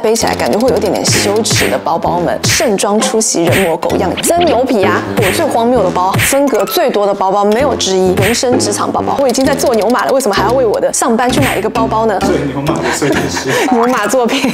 背起来感觉会有点羞耻的包包们，盛装出席人模狗样，真牛皮啊！我最荒谬的包，风格最多的包包没有之一，人生职场包包。我已经在做牛马了，为什么还要为我的上班去买一个包包呢？对牛马的设计师，牛马作品。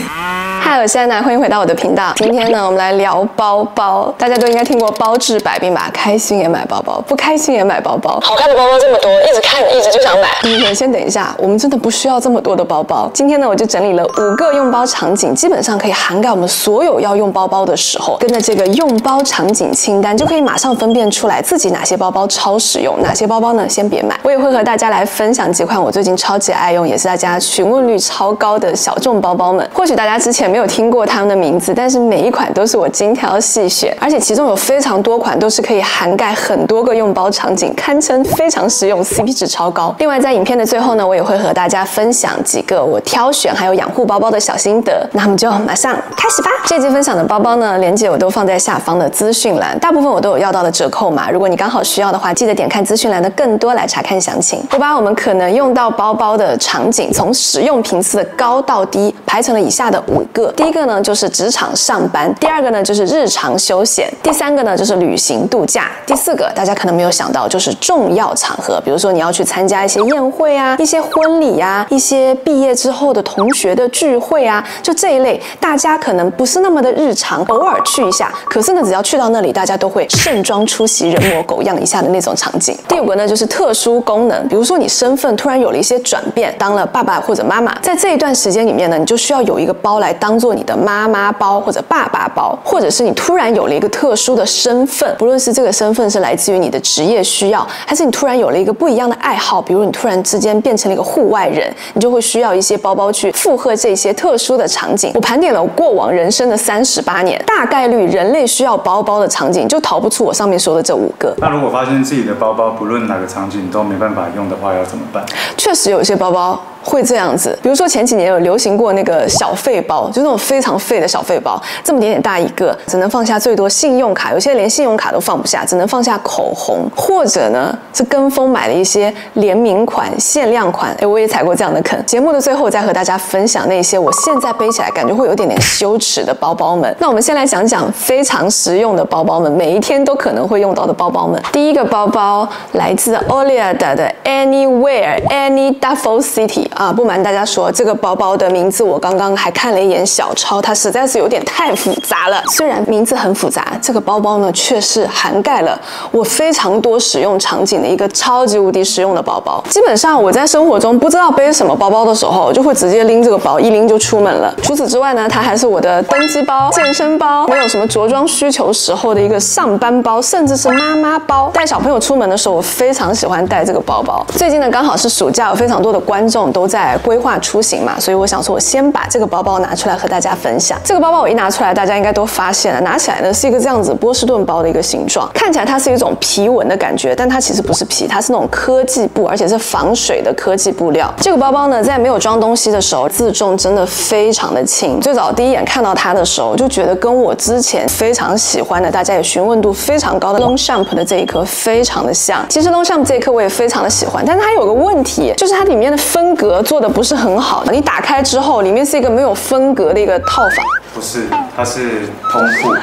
嗨，我是安娜，欢迎回到我的频道。今天呢，我们来聊包包。大家都应该听过包治百病吧？开心也买包包，不开心也买包包。好看的包包这么多，一直看，一直就想买。先等一下，我们真的不需要这么多的包包。今天呢，我就整理了5个用包场景，基本上可以涵盖我们所有要用包包的时候。跟着这个用包场景清单，就可以马上分辨出来自己哪些包包超实用，哪些包包呢先别买。我也会和大家来分享几款我最近超级爱用，也是大家询问率超高的小众包包们。或许大家之前没有听过他们的名字，但是每一款都是我精挑细选，而且其中有非常多款都是可以涵盖很多个用包场景，堪称非常实用 ，CP 值超高。另外在影片的最后呢，我也会和大家分享几个我挑选还有养护包包的小心得。那我们就马上开始吧。这集分享的包包呢，链接我都放在下方的资讯栏，大部分我都有要到的折扣码，如果你刚好需要的话，记得点看资讯栏的更多来查看详情。我把我们可能用到包包的场景，从使用频次的高到低排成了以下的5个。第一个呢就是职场上班，第2个呢就是日常休闲，第3个呢就是旅行度假，第4个大家可能没有想到就是重要场合，比如说你要去参加一些宴会啊、一些婚礼啊、一些毕业之后的同学的聚会啊，就这一类大家可能不是那么的日常，偶尔去一下，可是呢只要去到那里，大家都会盛装出席人模狗样一下的那种场景。第5个呢就是特殊功能，比如说你身份突然有了一些转变，当了爸爸或者妈妈，在这一段时间里面呢，你就需要有一个包来当做你的妈妈包或者爸爸包，或者是你突然有了一个特殊的身份，不论是这个身份是来自于你的职业需要，还是你突然有了一个不一样的爱好，比如你突然之间变成了一个户外人，你就会需要一些包包去附和这些特殊的场景。我盘点了过往人生的38年，大概率人类需要包包的场景就逃不出我上面说的这5个。那如果发现自己的包包不论哪个场景都没办法用的话，要怎么办？确实有一些包包会这样子，比如说前几年有流行过那个小废包，就那种非常废的小废包，这么点大一个，只能放下最多信用卡，有些连信用卡都放不下，只能放下口红，或者呢是跟风买了一些联名款、限量款。我也踩过这样的坑。节目的最后再和大家分享那些我现在背起来感觉会有点羞耻的包包们。那我们先来讲讲非常实用的包包们，每一天都可能会用到的包包们。第一个包包来自 Oleada 的 Anywhere Any Duffel City。不瞒大家说，这个包包的名字我刚刚还看了一眼小抄，它实在是有点太复杂了。虽然名字很复杂，这个包包呢却是涵盖了我非常多使用场景的一个超级无敌实用的包包。基本上我在生活中不知道背什么包包的时候，就会直接拎这个包，一拎就出门了。除此之外呢，它还是我的登机包、健身包，没有什么着装需求时候的一个上班包，甚至是妈妈包。带小朋友出门的时候，我非常喜欢带这个包包。最近呢刚好是暑假，有非常多的观众都在规划出行嘛，所以我想说我先把这个包包拿出来和大家分享。这个包包我一拿出来，大家应该都发现了，拿起来呢是一个这样子波士顿包的一个形状，看起来它是一种皮纹的感觉，但它其实不是皮，它是那种科技布，而且是防水的科技布料。这个包包呢在没有装东西的时候，自重真的非常的轻。最早第一眼看到它的时候，就觉得跟我之前非常喜欢的，大家也询问度非常高的 Longchamp 的这一颗非常的像。其实 Longchamp 这一颗我也非常的喜欢，但是它有个问题，就是它里面的分隔做的不是很好。你打开之后，里面是一个没有分隔的一个套房。不是，它是通铺。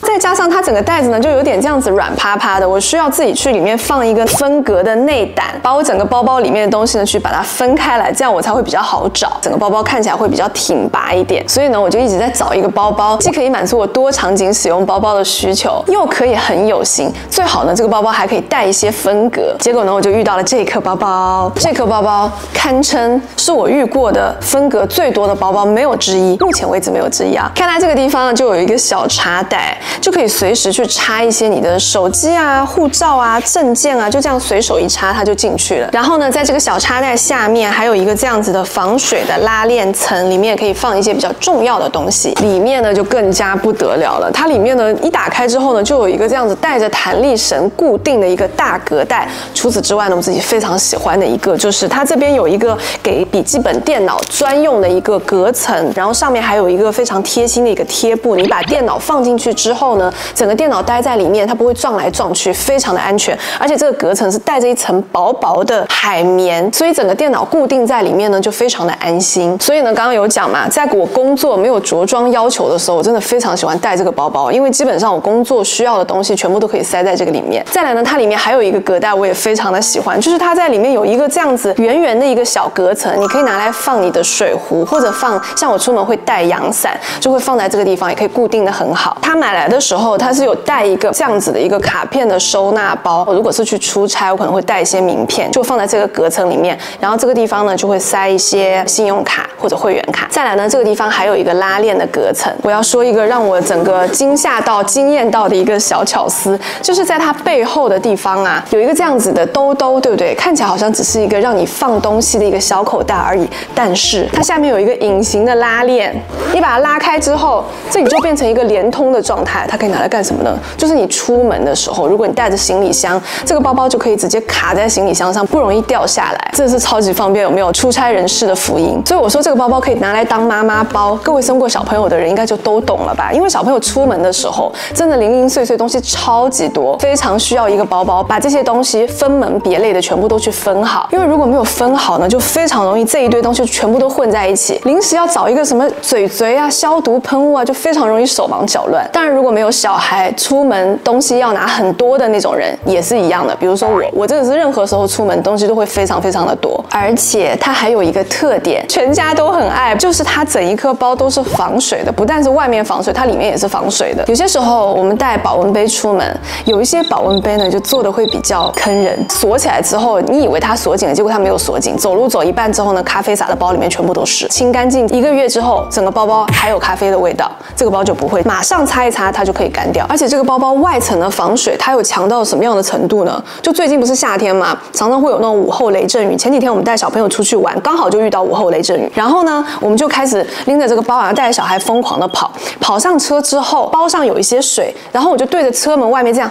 再加上它整个袋子呢，就有点这样子软趴趴的，我需要自己去里面放一个分隔的内胆，把我整个包包里面的东西呢去把它分开来，这样我才会比较好找，整个包包看起来会比较挺拔一点。所以呢，我就一直在找一个包包，既可以满足我多场景使用包包的需求，又可以很有型，最好呢这个包包还可以带一些分隔。结果呢，我就遇到了这颗包包，这颗包包堪称是我遇过的分隔最多的包包，没有之一，目前为止没有之一啊。看它这个地方呢，就有一个小插袋。就可以随时去插一些你的手机啊、护照啊、证件啊，就这样随手一插它就进去了。然后呢，在这个小插袋下面还有一个这样子的防水的拉链层，里面也可以放一些比较重要的东西。里面呢就更加不得了了，它里面呢一打开之后呢，就有一个这样子带着弹力绳固定的一个大隔袋。除此之外呢，我自己非常喜欢的一个就是它这边有一个给笔记本电脑专用的一个隔层，然后上面还有一个非常贴心的一个贴布。你把电脑放进去之后呢，整个电脑待在里面，它不会撞来撞去，非常的安全。而且这个隔层是带着一层薄薄的海绵，所以整个电脑固定在里面呢，就非常的安心。所以呢，刚刚有讲嘛，在我工作没有着装要求的时候，我真的非常喜欢带这个包包，因为基本上我工作需要的东西全部都可以塞在这个里面。再来呢，它里面还有一个隔带，我也非常的喜欢，就是它在里面有一个这样子圆圆的一个小隔层，你可以拿来放你的水壶，或者放像我出门会带阳伞，就会放在这个地方，也可以固定的很好。它买来的时候，它是有带一个这样子的一个卡片的收纳包，如果是去出差，我可能会带一些名片，就放在这个隔层里面，然后这个地方呢就会塞一些信用卡或者会员卡。再来呢，这个地方还有一个拉链的隔层。我要说一个让我整个惊吓到、惊艳到的一个小巧思，就是在它背后的地方啊，有一个这样子的兜兜，对不对？看起来好像只是一个让你放东西的一个小口袋而已，但是它下面有一个隐形的拉链，你把它拉开之后，这里就变成一个连通的状态。它可以拿来干什么呢？就是你出门的时候，如果你带着行李箱，这个包包就可以直接卡在行李箱上，不容易掉下来，真的是超级方便，有没有？出差人士的福音。所以我说这个包包可以拿来当妈妈包，各位生过小朋友的人应该就都懂了吧？因为小朋友出门的时候，真的零零碎碎东西超级多，非常需要一个包包把这些东西分门别类的全部都去分好。因为如果没有分好呢，就非常容易这一堆东西全部都混在一起，临时要找一个什么嘴啊、消毒喷雾啊，就非常容易手忙脚乱。当然，如果没有小孩，出门东西要拿很多的那种人也是一样的。比如说我真的是任何时候出门东西都会非常非常的多，而且它还有一个特点，全家都很爱，就是它整一颗包都是防水的，不但是外面防水，它里面也是防水的。有些时候我们带保温杯出门，有一些保温杯呢就做的会比较坑人，锁起来之后你以为它锁紧了，结果它没有锁紧，走路走一半之后呢，咖啡洒的包里面全部都是。清干净1个月之后，整个包包还有咖啡的味道，这个包就不会，马上擦一擦它就可以干掉。而且这个包包外层的防水，它有强到什么样的程度呢？就最近不是夏天嘛，常常会有那种午后雷阵雨。前几天我们带小朋友出去玩，刚好就遇到午后雷阵雨，然后呢，我们就开始拎着这个包，然后带着小孩疯狂的跑。跑上车之后，包上有一些水，然后我就对着车门外面这样。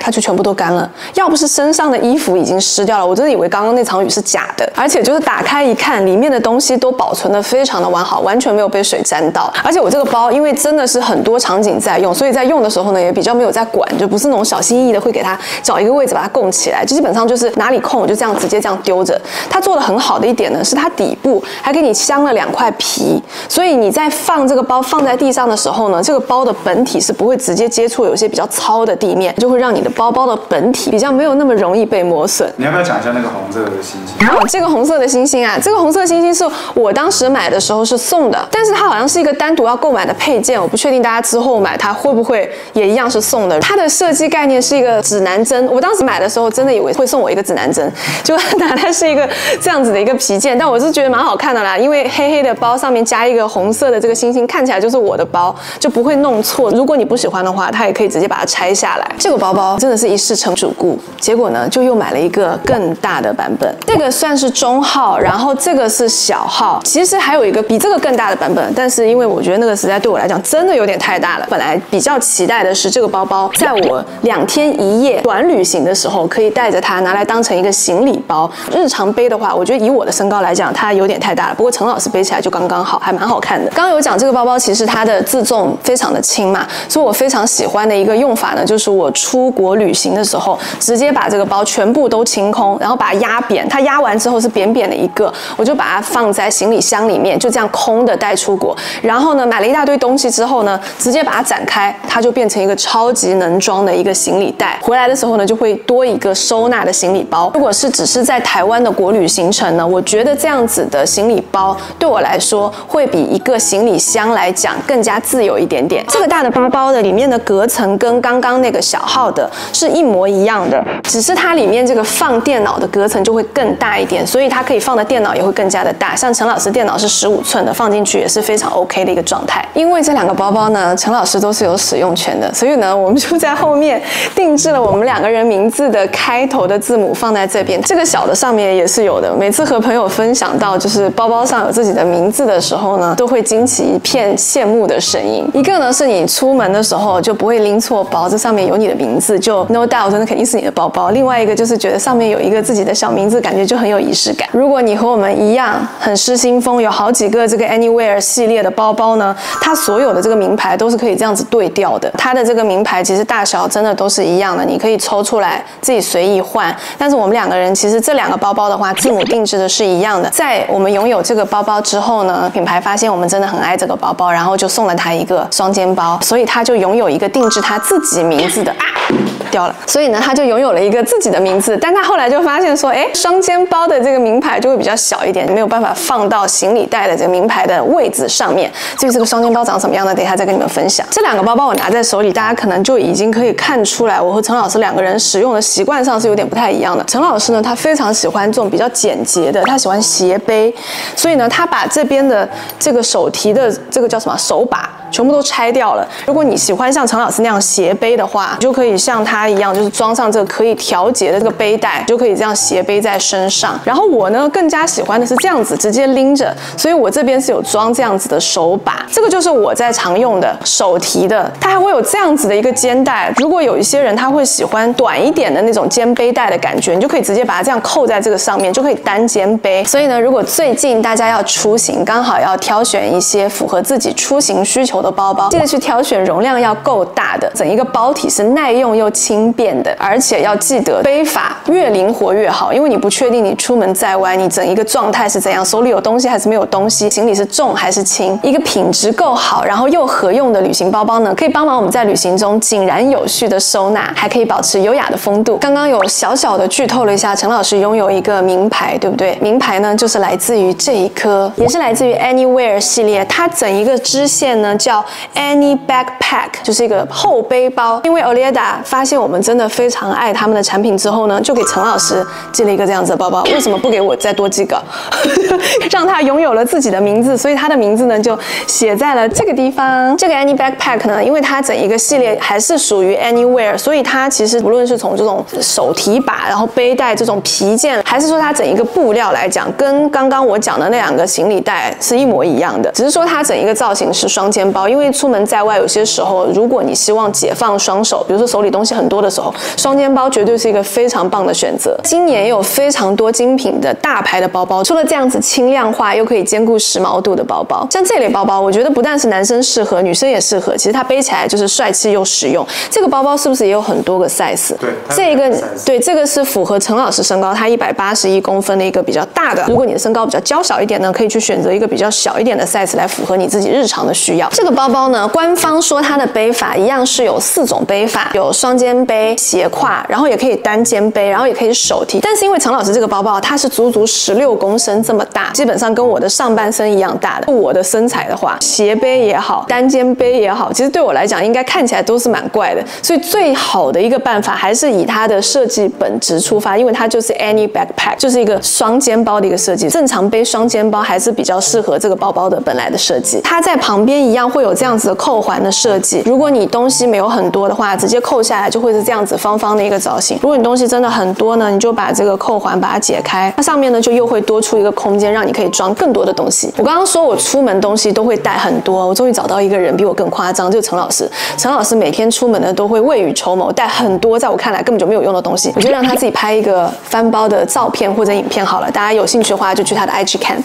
它就全部都干了，要不是身上的衣服已经湿掉了，我真的以为刚刚那场雨是假的。而且就是打开一看，里面的东西都保存得非常的完好，完全没有被水沾到。而且我这个包因为真的是很多场景在用，所以在用的时候呢，也比较没有在管，就不是那种小心翼翼的会给它找一个位置把它供起来，就基本上就是哪里空我就这样直接这样丢着。它做的很好的一点呢，是它底部还给你镶了2块皮，所以你在放这个包放在地上的时候呢，这个包的本体是不会直接接触有些比较糙的地面，就会让你的包包的本体比较没有那么容易被磨损。你要不要讲一下那个红色的星星？哦，这个红色的星星啊，这个红色的星星是我当时买的时候是送的，但是它好像是一个单独要购买的配件，我不确定大家之后买它会不会也一样是送的。它的设计概念是一个指南针，我当时买的时候真的以为会送我一个指南针，就拿它是一个这样子的一个皮件，但我是觉得蛮好看的啦，因为黑黑的包上面加一个红色的这个星星，看起来就是我的包，就不会弄错。如果你不喜欢的话，它也可以直接把它拆下来。这个包包真的是一试成主顾，结果呢就又买了一个更大的版本，这个算是中号，然后这个是小号，其实还有一个比这个更大的版本，但是因为我觉得那个实在对我来讲真的有点太大了。本来比较期待的是这个包包在我2天1夜短旅行的时候可以带着它拿来当成一个行李包，日常背的话我觉得以我的身高来讲它有点太大了，不过陈老师背起来就刚刚好，还蛮好看的。刚刚有讲这个包包其实它的自重非常的轻嘛，所以我非常喜欢的一个用法呢，就是我出国旅行的时候直接把这个包全部都清空，然后把它压扁，它压完之后是扁扁的一个，我就把它放在行李箱里面，就这样空的带出国。然后呢，买了一大堆东西之后呢，直接把它展开，它就变成一个超级能装的一个行李袋。回来的时候呢，就会多一个收纳的行李包。如果是只是在台湾的国旅行程呢，我觉得这样子的行李包对我来说会比一个行李箱来讲更加自由一点点。这个大的包包的里面的隔层跟刚刚那个小号的是一模一样的，只是它里面这个放电脑的隔层就会更大一点，所以它可以放的电脑也会更加的大。像陈老师电脑是15寸的，放进去也是非常 OK 的一个状态。因为这2个包包呢，陈老师都是有使用权的，所以呢，我们就在后面定制了我们2个人名字的开头的字母放在这边。这个小的上面面也是有的。每次和朋友分享到就是包包上有自己的名字的时候呢，都会惊起一片羡慕的声音。一个呢是你出门的时候就不会拎错包，这上面有你的名字，就 no doubt 那肯定是你的包包。另外一个就是觉得上面有一个自己的小名字，感觉就很有仪式感。如果你和我们一样很失心疯，有好几个这个 Anywhere 系列的包包呢，它所有的这个名牌都是可以这样子对调的。它的这个名牌其实大小真的都是一样的，你可以抽出来自己随意换。但是我们两个人其实这两个包包的话，字母定制的是一样的。在我们拥有这个包包之后呢，品牌发现我们真的很爱这个包包，然后就送了他一个双肩包，所以他就拥有一个定制他自己名字的掉了，所以呢他就拥有了一个自己的名字。但他后来就发现说，哎，双肩包的这个名牌就会比较小一点，没有办法放到行李袋的这个名牌的位置上面。至于这个双肩包长什么样的，等一下再跟你们分享。这两个包包我拿在手里，大家可能就已经可以看出来，我和陈老师两个人使用的习惯上是有点不太一样的。陈老师呢，他非常喜欢这种比较简洁的，他喜欢斜背，所以呢，他把这边的这个手提的这个叫什么手把全部都拆掉了。如果你喜欢像陈老师那样斜背的话，你就可以像他一样，就是装上这个可以调节的这个背带，就可以这样斜背在身上。然后我呢，更加喜欢的是这样子直接拎着，所以我这边是有装这样子的手把，这个就是我在常用的手提的。它还会有这样子的一个肩带，如果有一些人他会喜欢短一点的那种肩背带的感觉，你就可以直接把它这样扣在这个上面，就可以单肩背。所以呢，如果最近大家要出行，刚好要挑选一些符合自己出行需求的包包，记得去挑选容量要够大的，整一个包体是耐用又轻便的，而且要记得背法越灵活越好，因为你不确定你出门在外，你整一个状态是怎样，手里有东西还是没有东西，行李是重还是轻。一个品质够好，然后又合用的旅行包包呢，可以帮忙我们在旅行中井然有序的收纳，还可以保持优雅的风度。刚刚有小小的剧透了一下，陈老师拥有一个名牌，对不对？名牌呢，就是来自于这一颗，也是来自于 Anywhere 系列，它整一个支线呢叫 Any Backpack， 就是一个后背包。因为 Olieda 发现我们真的非常爱他们的产品之后呢，就给陈老师寄了一个这样子的包包。为什么不给我再多寄个？让他拥有了自己的名字，所以他的名字呢就写在了这个地方。这个 Any Backpack 呢，因为它整一个系列还是属于 Anywhere， 所以它其实不论是从这种手提把，然后背带这种皮件，还是说它整一个布料来讲，跟刚刚我讲的那两个行李袋是一模一样的，只是说它整一个造型是双肩包。因为出门在外，有些时候如果你希望解放双手，比如说手里东西很多的时候，双肩包绝对是一个非常棒的选择。今年也有非常多精品的大牌的包包，除了这样子轻量化又可以兼顾时髦度的包包，像这类包包，我觉得不但是男生适合，女生也适合。其实它背起来就是帅气又实用。这个包包是不是也有很多个 size？ 对，这个对，这个是符合陈老师身高，他181公分的一个比较大的。如果你的身高比较娇小一点呢，可以去选择一个比较小一点的 size 来符合你自己日常的需要。这个包包呢，官方说它的背法一样是有4种背法，有双肩背、斜挎，然后也可以单肩背，然后也可以手提。但是因为陈老师这个包包它是足足16公升这么大，基本上跟我的上半身一样大的。我的身材的话，斜背也好，单肩背也好，其实对我来讲应该看起来都是蛮怪的。所以最好的一个办法还是以它的设计本质出发，因为它就是 Any Backpack， 就是一个双肩包的一个设计。正常背双肩包还是比较适合这个包包的本来的设计。它在旁边一样会有这样子的扣环的设计。如果你东西没有很多的话，直接扣下来就会是这样子方方的一个造型。如果你东西真的很多呢，你就把这个扣环把它解开，它上面呢就又会多出一个空间，让你可以装更多的东西。我刚刚说我出门东西都会带很多，我终于找到一个人比我更夸张，就是陈老师。陈老师每天出门呢都会未雨绸缪，带很多在我看来根本就没有用的东西。我就让他自己拍一个翻包的照片或者影片好了，大家有兴趣的话就去他的 IG 看。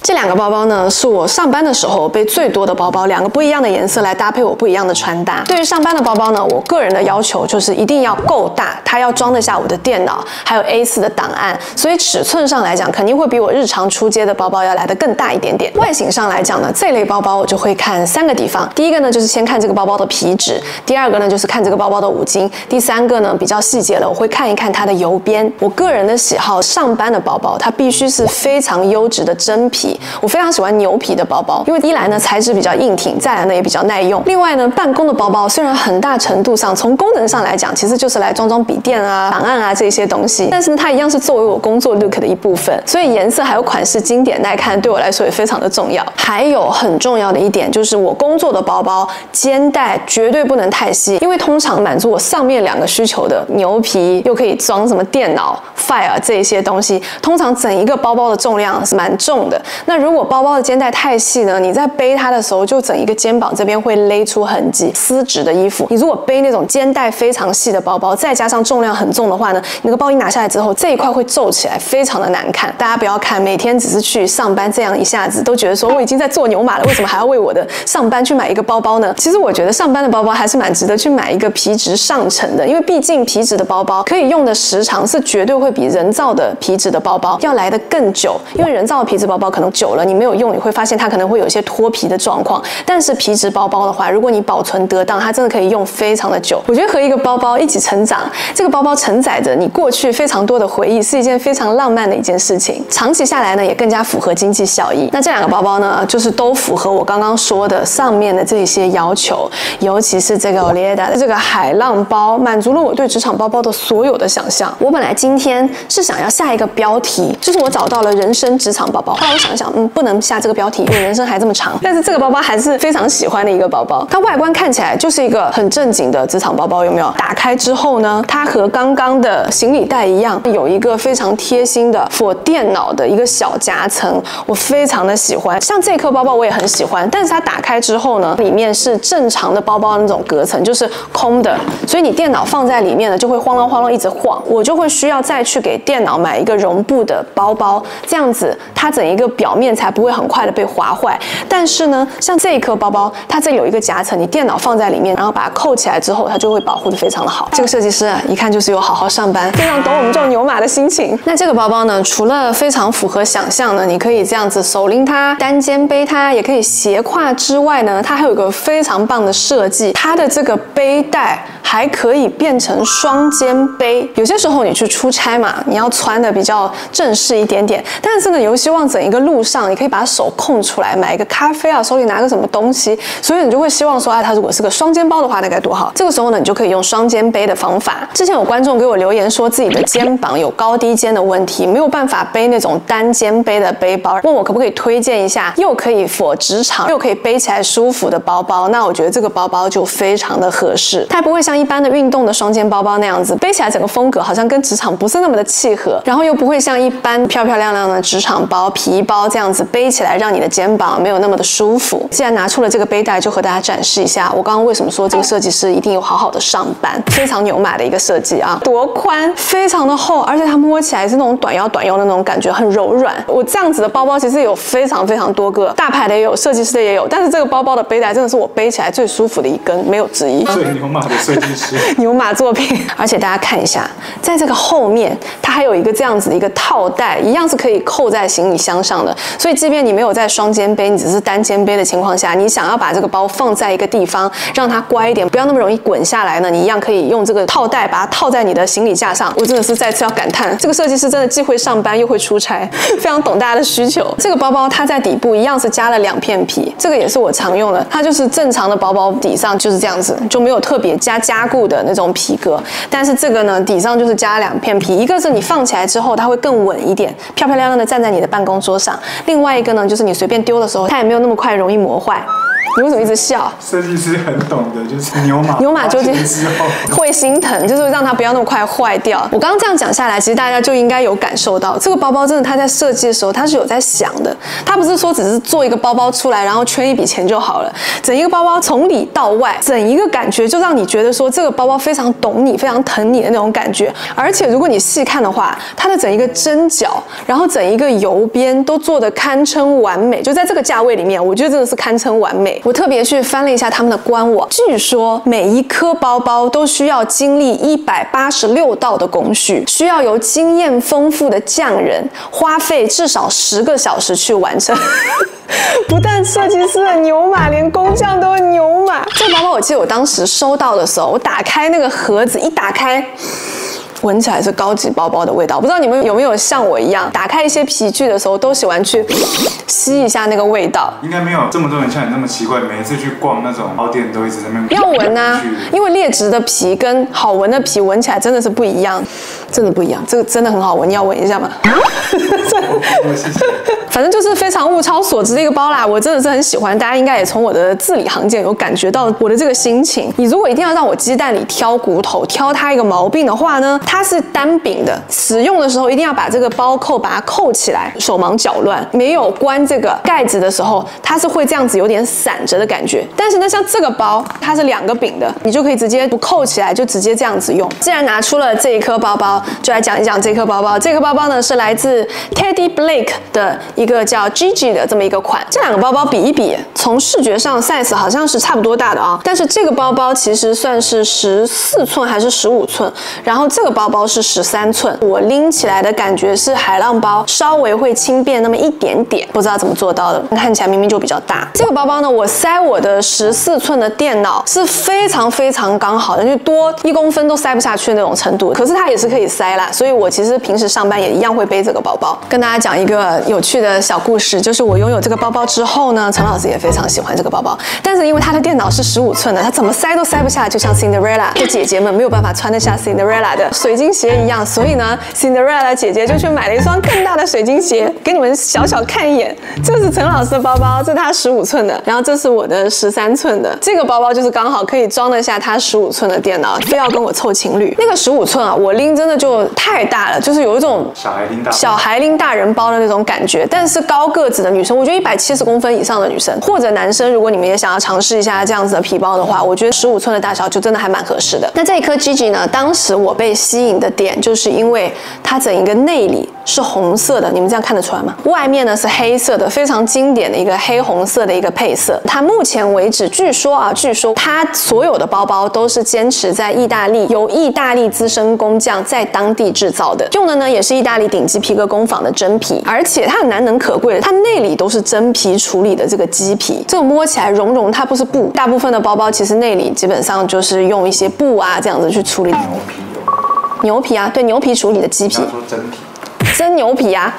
这两个包包呢，是我上班的时候背最多的包包，两个不一样的颜色来搭配我不一样的穿搭。对于上班的包包呢，我个人的要求就是一定要够大，它要装得下我的电脑，还有 A4 的档案，所以尺寸上来讲，肯定会比我日常出街的包包要来得更大一点点。外形上来讲呢，这类包包我就会看3个地方。第一个呢，就是先看这个包包的皮质；第二个呢，就是看这个包包的五金；第三个呢，比较细节了，我会看一看它的邮边。我个人的喜好，上班的包包它必须是非常优质的真皮。皮，我非常喜欢牛皮的包包，因为一来呢材质比较硬挺，再来呢也比较耐用。另外呢，办公的包包虽然很大程度上从功能上来讲，其实就是来装笔电啊、档案啊这些东西，但是呢它一样是作为我工作 look 的一部分，所以颜色还有款式经典耐看对我来说也非常的重要。还有很重要的一点就是我工作的包包肩带绝对不能太细，因为通常满足我上面2个需求的牛皮又可以装什么电脑、file 这些东西，通常整一个包包的重量是蛮重的。那如果包包的肩带太细呢，你在背它的时候就整一个肩膀这边会勒出痕迹。丝质的衣服，你如果背那种肩带非常细的包包，再加上重量很重的话呢，你那个包一拿下来之后，这一块会皱起来，非常的难看。大家不要看每天只是去上班这样一下子都觉得说我已经在做牛马了，为什么还要为我的上班去买一个包包呢？其实我觉得上班的包包还是蛮值得去买一个皮质上乘的，因为毕竟皮质的包包可以用的时长是绝对会比人造的皮质的包包要来得更久，因为人造的皮质包包可能久了你没有用，你会发现它可能会有一些脱皮的状况，但是皮质包包的话，如果你保存得当，它真的可以用非常的久。我觉得和一个包包一起成长，这个包包承载着你过去非常多的回忆，是一件非常浪漫的一件事情。长期下来呢，也更加符合经济效益。那这2个包包呢，就是都符合我刚刚说的上面的这些要求，尤其是这个 Oleda 的这个海浪包，满足了我对职场包包的所有的想象。我本来今天是想要下一个标题，就是我找到了人生职场包包。后来我想一想，不能下这个标题，因为人生还这么长。但是这个包包还是非常喜欢的一个包包，它外观看起来就是一个很正经的职场包包，有没有？打开之后呢，它和刚刚的行李袋一样，有一个非常贴心的 for 电脑的一个小夹层，我非常的喜欢。像这颗包包我也很喜欢，但是它打开之后呢，里面是正常的包包的那种隔层，就是空的，所以你电脑放在里面呢，就会晃啷晃啷一直晃，我就会需要再去给电脑买一个绒布的包包，这样子它整一个表面才不会很快的被划坏。但是呢，像这一颗包包，它这里有一个夹层，你电脑放在里面，然后把它扣起来之后，它就会保护得非常的好。这个设计师啊，一看就是有好好上班，非常懂我们这种牛马的心情。那这个包包呢，除了非常符合想象呢，你可以这样子手拎它，单肩背它，也可以斜挎之外呢，它还有一个非常棒的设计，它的这个背带还可以变成双肩背。有些时候你去出差嘛，你要穿的比较正式一点点，但是呢，又希望整一个路上你可以把手空出来，买一个咖啡啊，手里拿个什么东西，所以你就会希望说，它如果是个双肩包的话，那该多好。这个时候呢，你就可以用双肩背的方法。之前有观众给我留言说自己的肩膀有高低肩的问题，没有办法背那种单肩背的背包，问我可不可以推荐一下又可以 for 职场又可以背起来舒服的包包。那我觉得这个包包就非常的合适，它不会像一般的运动的双肩包包那样子，背起来整个风格好像跟职场不是那么的契合，然后又不会像一般漂漂亮亮的职场包、皮包这样子背起来让你的肩膀没有那么的舒服。既然拿出了这个背带，就和大家展示一下我刚刚为什么说这个设计师一定有好好的上班，非常牛马的一个设计啊！多宽，非常的厚，而且它摸起来是那种短腰的那种感觉，很柔软。我这样子的包包其实有非常非常多个，大牌的也有，设计师的也有，但是这个包包的背带真的是我背起来最舒服的一根，没有之一。最牛马的设计师，牛马作品。而且大家看一下，在这个后面，它还有一个这样子的一个套带，一样是可以扣在行李箱上的。所以，即便你没有在双肩背，你只是单肩背的情况下，你想要把这个包放在一个地方，让它乖一点，不要那么容易滚下来呢，你一样可以用这个套带把它套在你的行李架上。我真的是再次要感叹，这个设计师真的既会上班又会出差，非常懂大家的需求。这个包包它在底部一样是加了2片皮，这个也是我常用的，它就是正常的包包底上就是这样子，就没有特别加固的那种皮革。但是这个呢，底上就是加了2片皮，一个是你放起来之后它会更稳一点，漂漂亮亮的站在你的办公桌上；另外一个呢，就是你随便丢的时候，它也没有那么快容易磨坏。你为什么一直笑？设计师很懂得，就是牛马究竟会心疼，就是让它不要那么快坏掉。我刚刚这样讲下来，其实大家就应该有感受到，这个包包真的它在设计的时候，它是有在想的。它不是说只是做一个包包出来，然后圈一笔钱就好了。整一个包包从里到外，整一个感觉就让你觉得说这个包包非常懂你，非常疼你的那种感觉。而且如果你细看的话，它的整一个针脚，然后整一个油边都做得堪称完美。就在这个价位里面，我觉得真的是堪称完美。我特别去翻了一下他们的官网，据说每一颗包包都需要经历186道的工序，需要由经验丰富的匠人花费至少10个小时去完成。不但设计师很牛马，连工匠都很牛马。这个包包我记得我当时收到的时候，我打开那个盒子，一打开，闻起来是高级包包的味道。不知道你们有没有像我一样，打开一些皮具的时候都喜欢去吸一下那个味道？应该没有这么多人像你那么奇怪，每一次去逛那种包店都一直在那边要闻啊，因为劣质的皮跟好闻的皮闻起来真的是不一样，真的不一样。这个真的很好闻，你要闻一下吗？反正就是非常物超所值的一个包啦，我真的是很喜欢。大家应该也从我的字里行间有感觉到我的这个心情。你如果一定要让我鸡蛋里挑骨头，挑它一个毛病的话呢，它是单柄的，使用的时候一定要把这个包扣把它扣起来，手忙脚乱。没有关这个盖子的时候，它是会这样子有点散着的感觉。但是呢，像这个包它是2个柄的，你就可以直接不扣起来，就直接这样子用。既然拿出了这一颗包包，就来讲一讲这颗包包。这颗包包呢是来自 Teddy Blake 的一个叫 Gigi 的这么一个款。这2个包包比一比，从视觉上 size 好像是差不多大的啊，但是这个包包其实算是14寸还是15寸，然后这个包包是13寸。我拎起来的感觉是海浪包稍微会轻便那么一点点，不知道怎么做到的，看起来明明就比较大。这个包包呢，我塞我的14寸的电脑是非常非常刚好的，就多1公分都塞不下去的那种程度。可是它也是可以塞啦，所以我其实平时上班也一样会背这个包包。跟大家讲一个有趣的小故事，就是我拥有这个包包之后呢，陈老师也非常喜欢这个包包，但是因为他的电脑是15寸的，他怎么塞都塞不下，就像 Cinderella 的姐姐们没有办法穿得下 Cinderella 的水晶鞋一样，所以呢 Cinderella 姐姐就去买了一双更大的水晶鞋，给你们小小看一眼。这是陈老师的包包，这是他15寸的，然后这是我的13寸的。这个包包就是刚好可以装得下他15寸的电脑，非要跟我凑情侣。那个15寸啊，我拎真的就太大了，就是有一种小孩拎大人包的那种感觉。但是高个子的女生，我觉得170公分以上的女生或者男生，如果你们也想要尝试一下这样子的皮包的话，我觉得15寸的大小就真的还蛮合适的。那这一颗 Gigi 呢，当时我被吸引的点就是因为它整一个内里是红色的，你们这样看得出来吗？外面呢是黑色的，非常经典的一个黑红色的一个配色。它目前为止，据说它所有的包包都是坚持在意大利，由意大利资深工匠在当地制造的，用的呢也是意大利顶级皮革工坊的真皮，而且它很难能可贵的，它内里都是真皮处理的这个鸡皮，这个摸起来绒它不是布。大部分的包包其实内里基本上就是用一些布啊这样子去处理。牛皮啊，对，牛皮处理的鸡皮。他说真皮。真牛皮啊。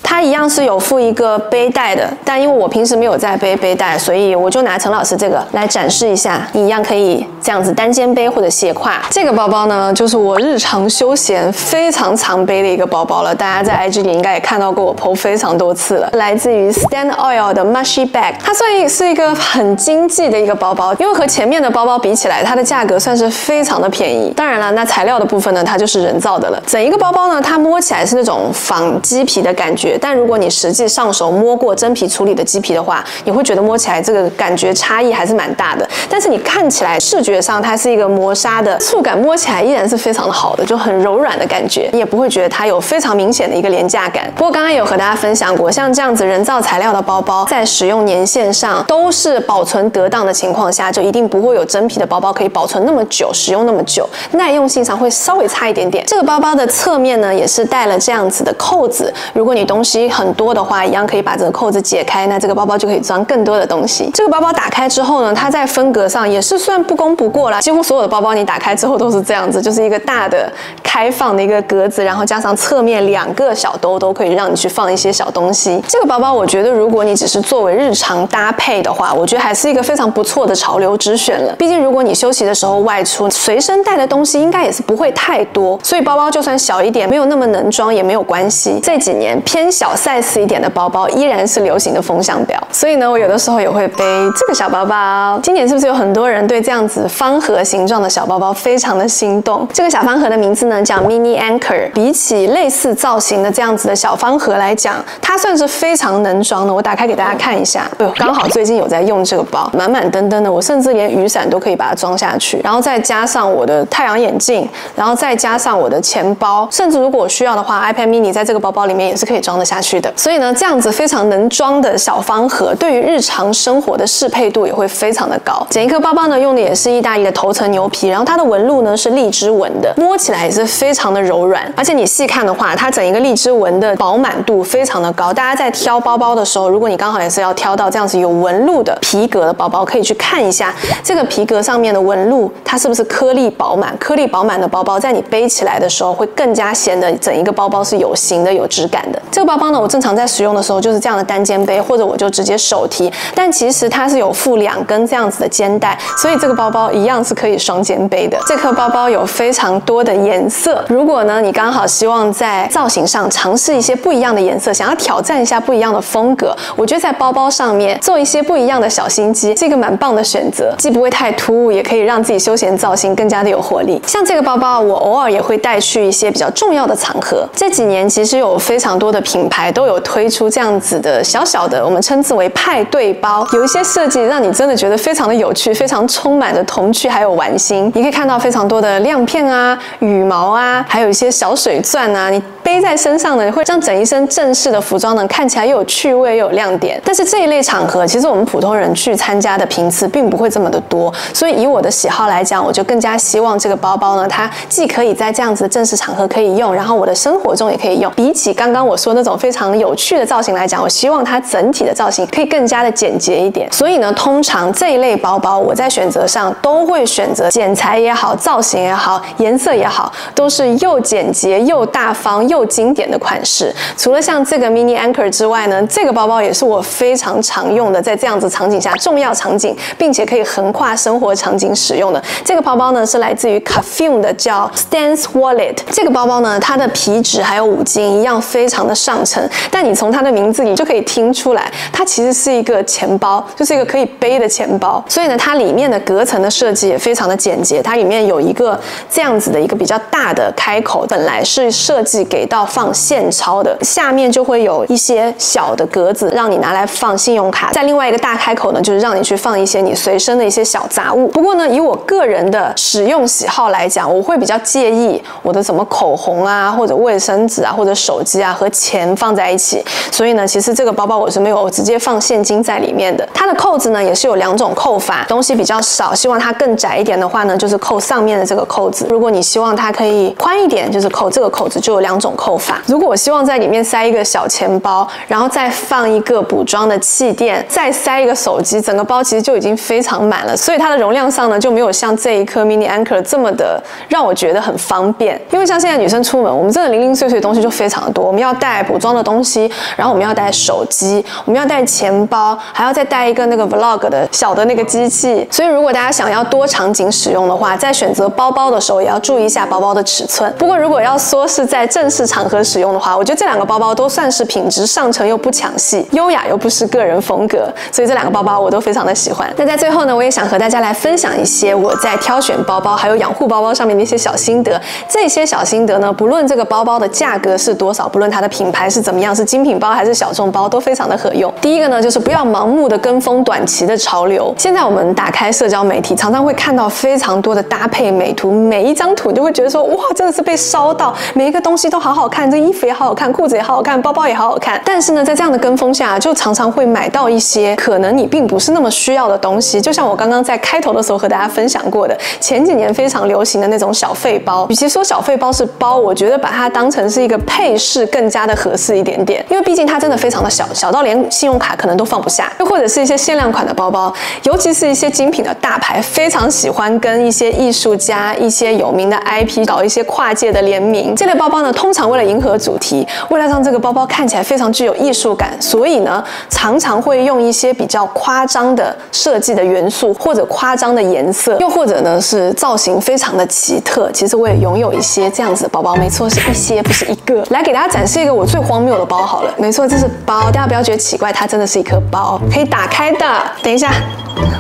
它一样是有附一个背带的，但因为我平时没有在背背带，所以我就拿陈老师这个来展示一下，你一样可以这样子单肩背或者斜挎。这个包包呢，就是我日常休闲非常常背的一个包包了，大家在 IG 里应该也看到过我 po 非常多次了。来自于 Stand Oil 的 Mushy Bag， 它算是一个很经济的一个包包，因为和前面的包包比起来，它的价格算是非常的便宜。当然了，那材料的部分呢，它就是人造的了。整一个包包呢，它摸起来是那种仿鸡皮的感觉。但如果你实际上手摸过真皮处理的鸡皮的话，你会觉得摸起来这个感觉差异还是蛮大的。但是你看起来视觉上它是一个磨砂的触感，摸起来依然是非常的好的，就很柔软的感觉，你也不会觉得它有非常明显的一个廉价感。不过刚刚有和大家分享过，像这样子人造材料的包包，在使用年限上都是保存得当的情况下，就一定不会有真皮的包包可以保存那么久，使用那么久，耐用性上会稍微差一点点。这个包包的侧面呢，也是带了这样子的扣子，如果你东西很多的话，一样可以把这个扣子解开，那这个包包就可以装更多的东西。这个包包打开之后呢，它在分隔上也是算不攻不过啦，几乎所有的包包你打开之后都是这样子，就是一个大的开放的一个格子，然后加上侧面2个小兜都可以让你去放一些小东西。这个包包我觉得如果你只是作为日常搭配的话，我觉得还是一个非常不错的潮流之选了。毕竟如果你休息的时候外出，随身带的东西应该也是不会太多，所以包包就算小一点，没有那么能装也没有关系。这几年偏小 size 一点的包包依然是流行的风向标，所以呢，我有的时候也会背这个小包包。今年是不是有很多人对这样子方盒形状的小包包非常的心动？这个小方盒的名字呢叫 Mini Anchor。比起类似造型的这样子的小方盒来讲，它算是非常能装的。我打开给大家看一下，刚好最近有在用这个包，满满登登的，我甚至连雨伞都可以把它装下去，然后再加上我的太阳眼镜，然后再加上我的钱包，甚至如果我需要的话 ，iPad mini 在这个包包里面也是可以装得得下去的。所以呢，这样子非常能装的小方盒，对于日常生活的适配度也会非常的高。简易克包包呢，用的也是意大利的头层牛皮，然后它的纹路呢是荔枝纹的，摸起来也是非常的柔软，而且你细看的话，它整一个荔枝纹的饱满度非常的高。大家在挑包包的时候，如果你刚好也是要挑到这样子有纹路的皮革的包包，可以去看一下这个皮革上面的纹路，它是不是颗粒饱满。颗粒饱满的包包，在你背起来的时候，会更加显得整一个包包是有型的、有质感的。这个包包呢，我正常在使用的时候就是这样的单肩背，或者我就直接手提。但其实它是有附2根这样子的肩带，所以这个包包一样是可以双肩背的。这颗包包有非常多的颜色，如果呢你刚好希望在造型上尝试一些不一样的颜色，想要挑战一下不一样的风格，我觉得在包包上面做一些不一样的小心机是一个蛮棒的选择，既不会太突兀，也可以让自己休闲造型更加的有活力。像这个包包，我偶尔也会带去一些比较重要的场合。这几年其实有非常多的品牌都有推出这样子的小小的，我们称之为派对包，有一些设计让你真的觉得非常的有趣，非常充满着童趣还有玩心。你可以看到非常多的亮片啊、羽毛啊，还有一些小水钻啊，你背在身上呢，会让整一身正式的服装呢看起来又有趣味又有亮点。但是这一类场合，其实我们普通人去参加的频次并不会这么的多，所以以我的喜好来讲，我就更加希望这个包包呢，它既可以在这样子的正式场合可以用，然后我的生活中也可以用。比起刚刚我说那种非常有趣的造型来讲，我希望它整体的造型可以更加的简洁一点。所以呢，通常这一类包包我在选择上都会选择剪裁也好、造型也好、颜色也好，都是又简洁又大方又经典的款式。除了像这个 mini anchor 之外呢，这个包包也是我非常常用的，在这样子场景下重要场景，并且可以横跨生活场景使用的。这个包包呢是来自于 Carfume 的叫 Stance Wallet。这个包包呢，它的皮质还有五金一样非常的上乘，但你从它的名字里就可以听出来，它其实是一个钱包，就是一个可以背的钱包。所以呢，它里面的隔层的设计也非常的简洁，它里面有一个这样子的一个比较大的开口，本来是设计给到放现钞的，下面就会有一些小的格子，让你拿来放信用卡。在另外一个大开口呢，就是让你去放一些你随身的一些小杂物。不过呢，以我个人的使用喜好来讲，我会比较介意我的什么口红啊，或者卫生纸啊，或者手机啊和钱放在一起。所以呢，其实这个包包我是没有直接放现金在里面的。它的扣子呢也是有2种扣法，东西比较少，希望它更窄一点的话呢，就是扣上面的这个扣子。如果你希望它可以宽一点，就是扣这个扣子，就有2种扣法。如果我希望在里面塞一个小钱包，然后再放一个补妆的气垫，再塞一个手机，整个包其实就已经非常满了。所以它的容量上呢，就没有像这一颗 mini anchor 这么的让我觉得很方便。因为像现在女生出门，我们真的零零碎碎的东西就非常的多，我们要带补妆的东西，然后我们要带手机，我们要带钱包，还要再带一个那个 vlog 的小的那个机器。所以如果大家想要多场景使用的话，在选择包包的时候也要注意一下包包的尺寸。不过如果要说是在正式场合使用的话，我觉得这2个包包都算是品质上乘又不抢戏，优雅又不失个人风格，所以这2个包包我都非常的喜欢。那在最后呢，我也想和大家来分享一些我在挑选包包还有养护包包上面的一些小心得。这些小心得呢，不论这个包包的价格是多少，不论它的品牌是怎么样，是精品包还是小众包，都非常的合用。第一个呢，就是不要盲目的跟风短期的潮流。现在我们打开社交媒体，常常会看到非常多的搭配美图，每一张图你就会觉得说，哇，真的是被烧到，每一个东西都好好看，这衣服也好好看，裤子也好好看，包包也好好看。但是呢，在这样的跟风下，就常常会买到一些可能你并不是那么需要的东西。就像我刚刚在开头的时候和大家分享过的，前几年非常流行的那种小费包，与其说小费包是包，我觉得把它当成是一个配饰更加的合适一点点，因为毕竟它真的非常的小，小到连信用卡可能都放不下。又或者是一些限量款的包包，尤其是一些精品的大牌，非常喜欢跟一些艺术家、一些有名的 IP 搞一些跨界的联名。这类包包呢，通常为了迎合主题，为了让这个包包看起来非常具有艺术感，所以呢，常常会用一些比较夸张的设计的元素，或者夸张的颜色，又或者呢是造型非常的奇特。其实我也拥有一些这样子的包包，没错，是一些，不是一个。来给大家展示一个我最荒谬的包好了，没错，这是包，大家不要觉得奇怪，它真的是一颗包，可以打开的。等一下，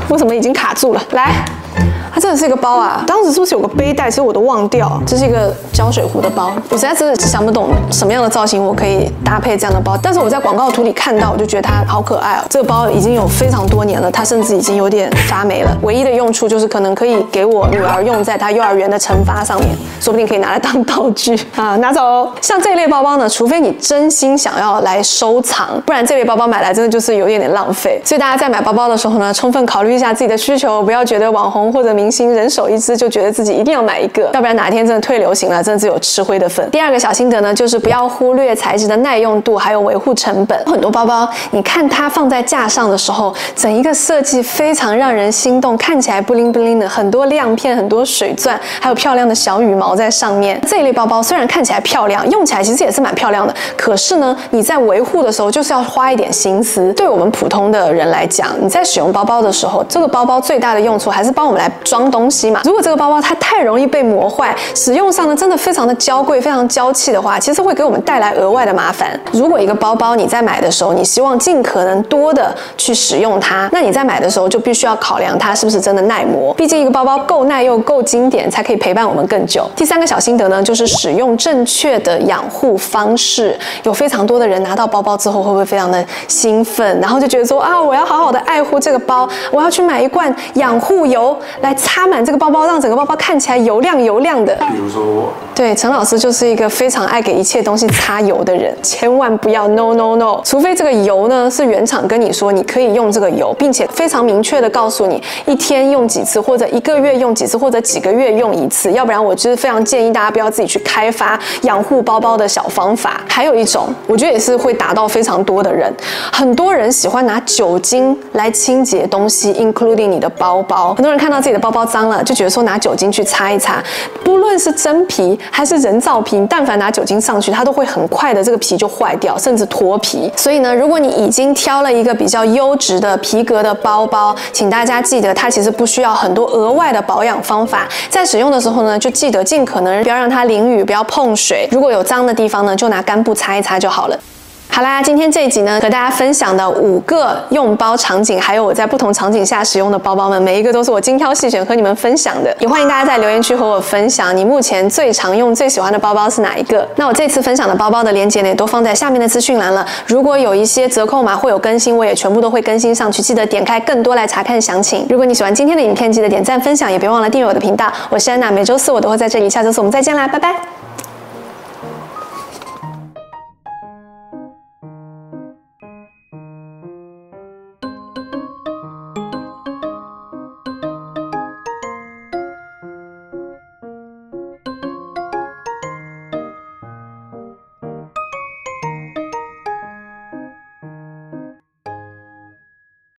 为什么已经卡住了？来。它真的是一个包啊！当时是不是有个背带？其实我都忘掉。这是一个胶水壶的包，我实在是想不懂什么样的造型我可以搭配这样的包。但是我在广告图里看到，我就觉得它好可爱哦。这个包已经有非常多年了，它甚至已经有点发霉了。唯一的用处就是可能可以给我女儿用在她幼儿园的惩罚上面，说不定可以拿来当道具啊，拿走。像这一类包包呢，除非你真心想要来收藏，不然这类包包买来真的就是有点浪费。所以大家在买包包的时候呢，充分考虑一下自己的需求，不要觉得网红或者明星人手一只就觉得自己一定要买一个，要不然哪天真的退流行了，真的只有吃灰的份。第二个小心得呢，就是不要忽略材质的耐用度还有维护成本。很多包包你看它放在架上的时候，整一个设计非常让人心动，看起来布灵布灵的，很多亮片，很多水钻，还有漂亮的小羽毛在上面。这一类包包虽然看起来漂亮，用起来其实也是蛮漂亮的，可是呢，你在维护的时候就是要花一点心思。对我们普通的人来讲，你在使用包包的时候，这个包包最大的用处还是帮我们来装东西嘛。如果这个包包它太容易被磨坏，使用上呢真的非常的娇贵，非常娇气的话，其实会给我们带来额外的麻烦。如果一个包包你在买的时候，你希望尽可能多的去使用它，那你在买的时候就必须要考量它是不是真的耐磨。毕竟一个包包够耐又够经典，才可以陪伴我们更久。第三个小心得呢，就是使用正确的养护方式。有非常多的人拿到包包之后，会不会非常的兴奋，然后就觉得说啊，我要好好的爱护这个包，我要去买一罐养护油来擦满这个包包，让整个包包看起来油亮油亮的。比如说我，对，陈老师就是一个非常爱给一切东西擦油的人，千万不要 no no no， 除非这个油呢是原厂跟你说你可以用这个油，并且非常明确的告诉你一天用几次，或者一个月用几次，或者几个月用一次，要不然我就是非常建议大家不要自己去开发养护包包的小方法。还有一种，我觉得也是会打到非常多的人，很多人喜欢拿酒精来清洁东西 ，including 你的包包。很多人看到自己的包包脏了，就觉得说拿酒精去擦一擦，不论是真皮还是人造皮，但凡拿酒精上去，它都会很快的这个皮就坏掉，甚至脱皮。所以呢，如果你已经挑了一个比较优质的皮革的包包，请大家记得它其实不需要很多额外的保养方法，在使用的时候呢，就记得尽可能不要让它淋雨，不要碰水。如果有脏的地方呢，就拿干布擦一擦就好了。好啦，今天这一集呢，和大家分享的5个用包场景，还有我在不同场景下使用的包包们，每一个都是我精挑细选和你们分享的。也欢迎大家在留言区和我分享，你目前最常用、最喜欢的包包是哪一个？那我这次分享的包包的链接呢，也都放在下面的资讯栏了。如果有一些折扣码会有更新，我也全部都会更新上去，记得点开更多来查看详情。如果你喜欢今天的影片，记得点赞分享，也别忘了订阅我的频道。我是安娜，每周4我都会在这里，下周4我们再见啦，拜拜。